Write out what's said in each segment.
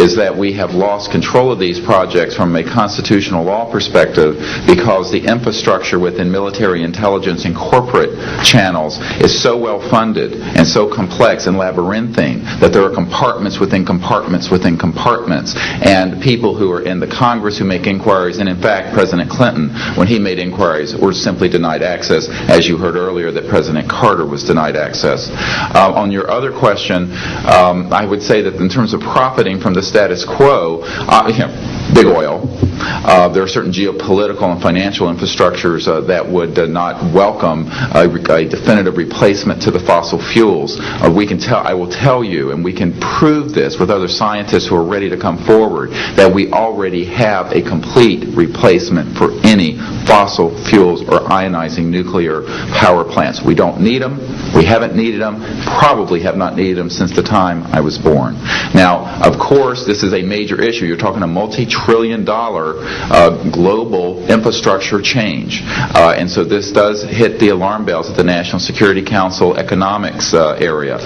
is that we have lost control of these projects from a constitutional law perspective because the infrastructure within military intelligence and corporate channels is so well funded and so complex and labyrinthine that there are compartments within compartments within compartments, and people who are in the Congress who make inquiries, and in fact President Clinton, when he made inquiries, were simply denied access, as you heard earlier that President Carter was denied access. On your other question, I would say that in terms of profiting from the status quo, big oil, there are certain geopolitical and financial infrastructures that would not welcome a definitive replacement to the fossil fuels. I will tell you, and we can prove this with other scientists who are ready to come forward, that we already have a complete replacement for any fossil fuels or ionizing nuclear power plants. We don't need them. We haven't needed them. Probably have not needed them since the time I was born. Now, of course, this is a major issue. You're talking a multi-trillion-dollar global infrastructure change. And so this does hit the alarm bells at the National Security Council economics area.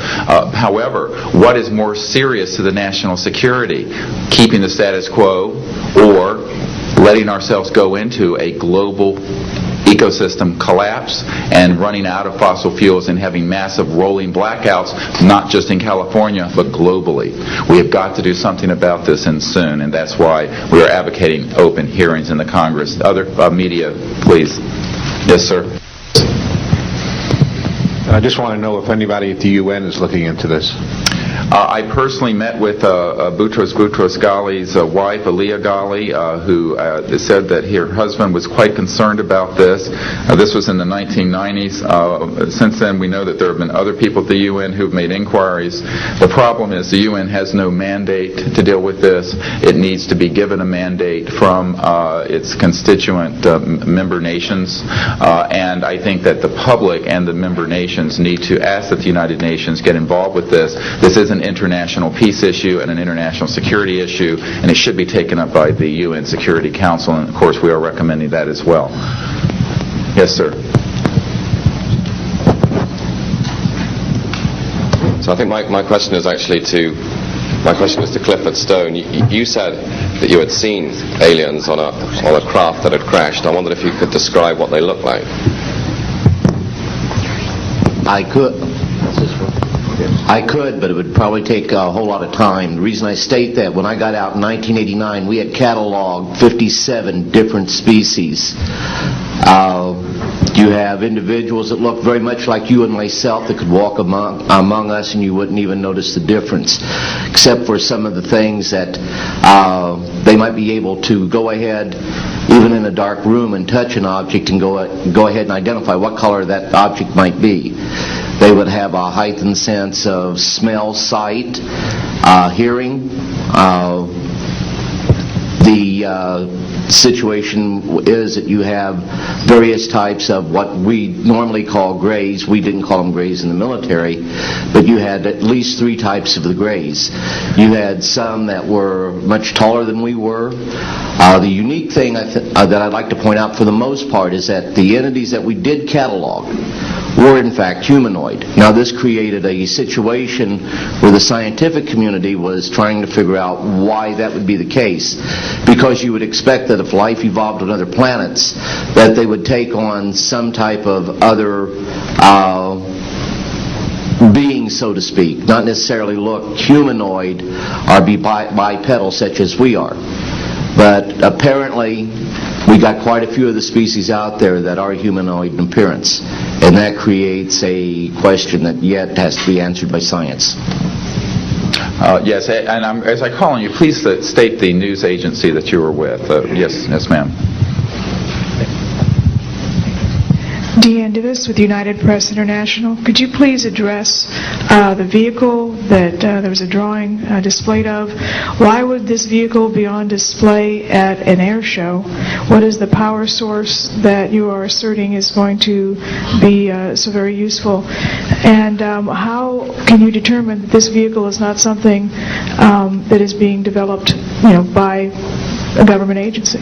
However, what is more serious to the national security? Keeping the status quo or letting ourselves go into a global ecosystem collapse and running out of fossil fuels and having massive rolling blackouts, not just in California, but globally. We have got to do something about this, and soon, and that's why we are advocating open hearings in the Congress. Other media, please. Yes, sir. I just want to know if anybody at the UN is looking into this. I personally met with Boutros Ghali's wife, Aliyah Ghali, who said that her husband was quite concerned about this. This was in the 1990s. Since then, we know that there have been other people at the UN who have made inquiries. The problem is the UN has no mandate to deal with this. It needs to be given a mandate from its constituent member nations. And I think that the public and the member nations need to ask that the United Nations get involved with this. This is an international peace issue and an international security issue, and it should be taken up by the UN Security Council, and of course we are recommending that as well. Yes, sir. So I think my question is actually to Clifford Stone. You said that you had seen aliens on a craft that had crashed. I wondered if you could describe what they looked like. I could, but it would probably take a whole lot of time. The reason I state that, when I got out in 1989, we had cataloged 57 different species. You have individuals that look very much like you and myself that could walk among us and you wouldn't even notice the difference, except for some of the things that they might be able to go ahead, even in a dark room, and touch an object and go ahead and identify what color that object might be. They would have a heightened sense of smell, sight, hearing. The situation is that you have various types of what we normally call grays. We didn't call them grays in the military, but you had at least 3 types of the grays. You had some that were much taller than we were. The unique thing that I'd like to point out for the most part is that the entities that we did catalog were in fact humanoid. Now this created a situation where the scientific community was trying to figure out why that would be the case, because you would expect that if life evolved on other planets that they would take on some type of other being, so to speak, not necessarily look humanoid or be bipedal such as we are. But apparently we got quite a few of the species out there that are humanoid in appearance, and that creates a question that yet has to be answered by science. Yes, and as I call on you, please state the news agency that you were with. Yes, ma'am. Deanne Davis with United Press International. Could you please address the vehicle that there was a drawing displayed of? Why would this vehicle be on display at an air show? What is the power source that you are asserting is going to be so very useful? And how can you determine that this vehicle is not something that is being developed, by a government agency?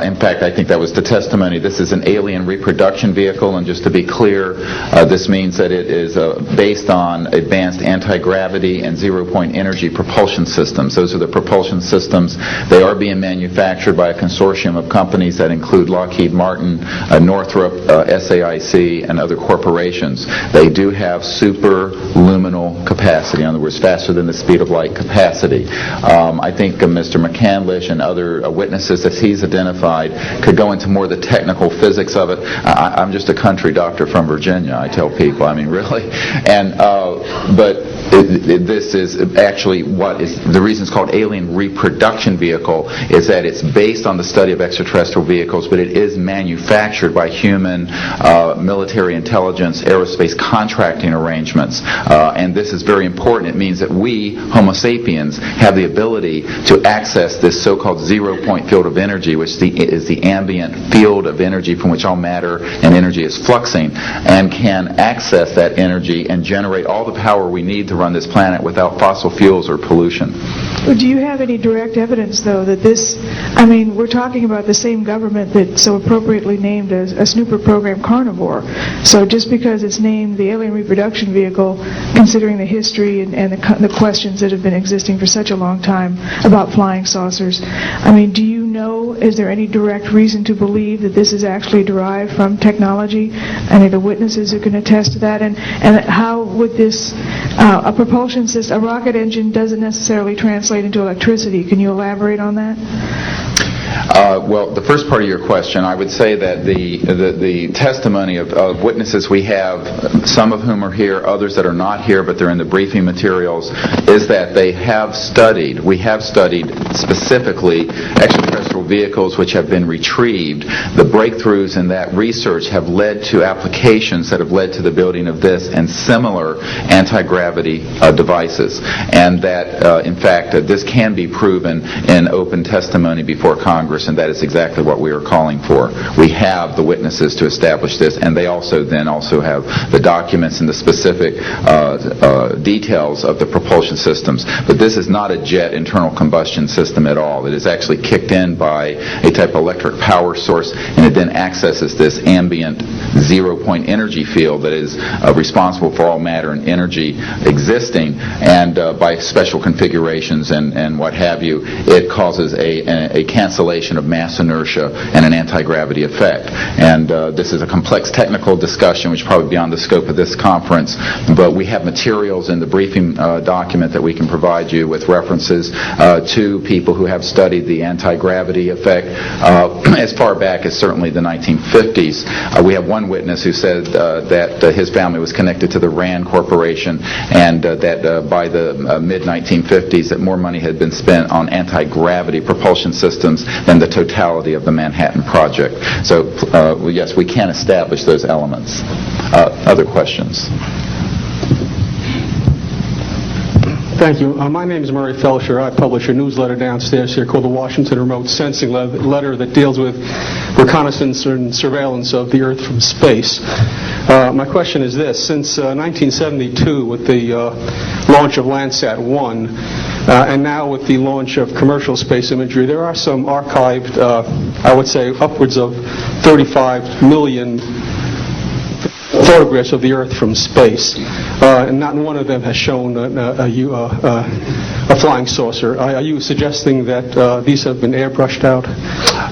In fact, I think that was the testimony. This is an alien reproduction vehicle, and just to be clear, this means that it is based on advanced anti-gravity and zero-point energy propulsion systems. Those are the propulsion systems. They are being manufactured by a consortium of companies that include Lockheed Martin, Northrop, SAIC, and other corporations. They do have superluminal capacity, in other words, faster than the speed of light capacity. I think Mr. McCandlish and other witnesses that he's identified could go into more of the technical physics of it. I'm just a country doctor from Virginia, I tell people. I mean, really. And but this is actually what is the reason it's called alien reproduction vehicle is that it's based on the study of extraterrestrial vehicles, but it is manufactured by human military intelligence, aerospace contracting arrangements. And this is very important. It means that we, Homo sapiens, have the ability to access this so-called zero-point field of energy, which is the ambient field of energy from which all matter and energy is fluxing, and can access that energy and generate all the power we need to run this planet without fossil fuels or pollution. Do you have any direct evidence, though, that this, we're talking about the same government that so appropriately named a snooper program Carnivore. So just because it's named the alien reproduction vehicle, considering the history and the questions that have been existing for such a long time about flying saucers, do you know, is there any direct reason to believe that this is actually derived from technology? Any of the witnesses who can attest to that? And how would this, a propulsion system, a rocket engine doesn't necessarily translate into electricity. Can you elaborate on that? Well, the first part of your question, I would say that the testimony of witnesses we have, some of whom are here, others that are not here, but they're in the briefing materials, is that we have studied specifically extraterrestrial vehicles which have been retrieved. The breakthroughs in that research have led to applications that have led to the building of this and similar anti-gravity devices. And that, in fact, this can be proven in open testimony before Congress, and that is exactly what we are calling for. We have the witnesses to establish this, and they also have the documents and the specific details of the propulsion systems. But this is not a jet internal combustion system at all. It is actually kicked in by a type of electric power source, and it then accesses this ambient zero-point energy field that is responsible for all matter and energy existing, and by special configurations and what have you, it causes a cancellation of mass inertia and an anti-gravity effect. And this is a complex technical discussion which is probably beyond the scope of this conference, but we have materials in the briefing document that we can provide you with references to people who have studied the anti-gravity effect as far back as certainly the 1950s. We have one witness who said that his family was connected to the RAND Corporation, and that by the mid-1950s that more money had been spent on anti-gravity propulsion systems than the totality of the Manhattan Project. So, yes, we can establish those elements. Other questions? Thank you. My name is Murray Felsher. I publish a newsletter downstairs here called the Washington Remote Sensing Letter that deals with reconnaissance and surveillance of the Earth from space. My question is this. Since 1972, with the launch of Landsat 1, and now with the launch of commercial space imagery, there are some archived, I would say, upwards of 35 million photographs of the Earth from space, and not one of them has shown a flying saucer. Are you suggesting that these have been airbrushed out?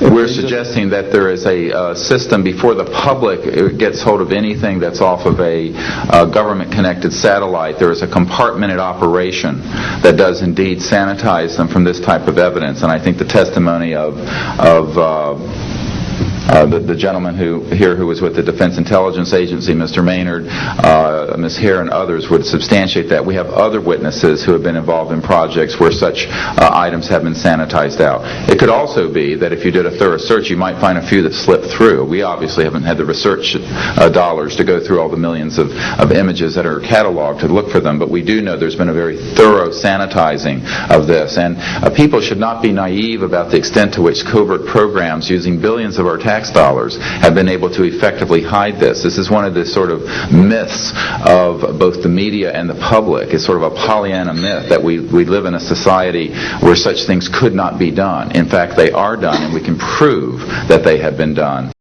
We're suggesting that there is a system before the public gets hold of anything that's off of a government-connected satellite. There is a compartmented operation that does indeed sanitize them from this type of evidence, and I think the testimony of the gentleman who was with the Defense Intelligence Agency, Mr. Maynard, Ms. Hare, and others would substantiate that. We have other witnesses who have been involved in projects where such items have been sanitized out. It could also be that if you did a thorough search, you might find a few that slipped through. We obviously haven't had the research dollars to go through all the millions of images that are cataloged to look for them, but we do know there's been a very thorough sanitizing of this. And people should not be naive about the extent to which covert programs using billions of our tax dollars have been able to effectively hide this. This is one of the sort of myths of both the media and the public. It's sort of a Pollyanna myth that we live in a society where such things could not be done. In fact, they are done, and we can prove that they have been done.